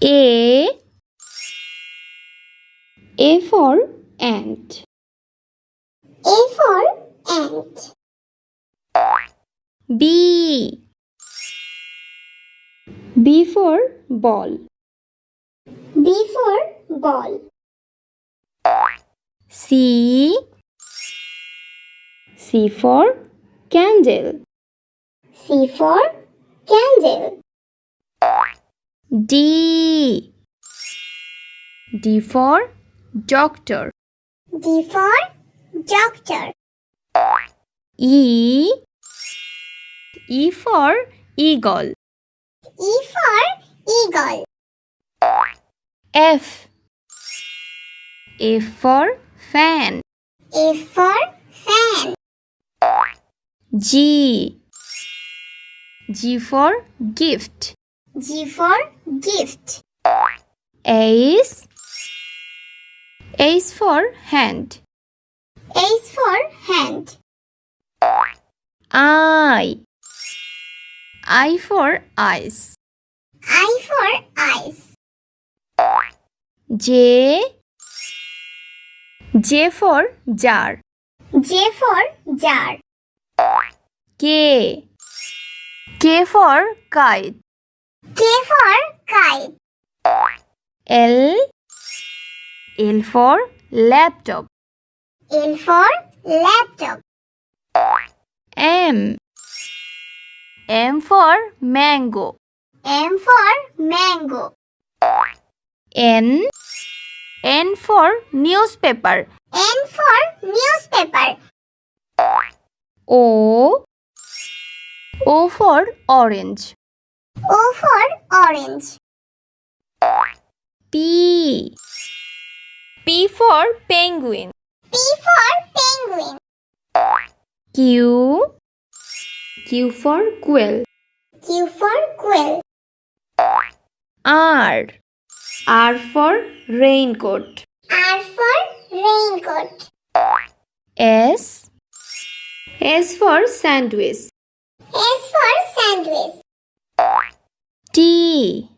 A. A for ant. A for ant. B. B for ball. B for ball. C. C for candle. C for candle. D. D for doctor. D for doctor. E. E for eagle. E for eagle. F. F for fan. F for fan. G. G for gift. G for gift. H. H for hand. H for hand. I. I for eyes. I for eyes. J. J for jar. J for jar. K. K for kite. K for kite. L. L for laptop. L for laptop. M. M for mango. M for mango. N. N for newspaper. N for newspaper. O. O for orange. O for orange. P. P for penguin. P for penguin. Q. Q for quail. Q for quill. R. R for raincoat. R for raincoat. S. S for sandwich. S for sandwich. T.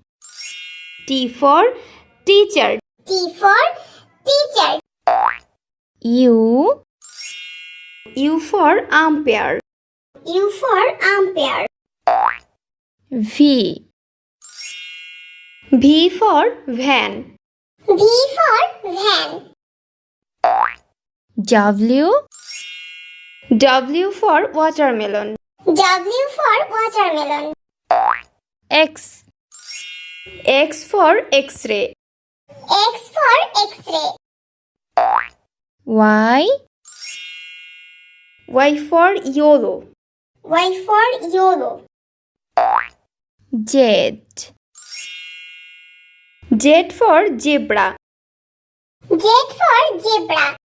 T for teacher. T for teacher. U. U for umpire. U for umpire. V. V for van. V for van. W. W for watermelon. W for watermelon. X. X for X-ray. X for X-ray. Y. Y for yellow. Y for yellow. Z. Z for zebra. Z for zebra.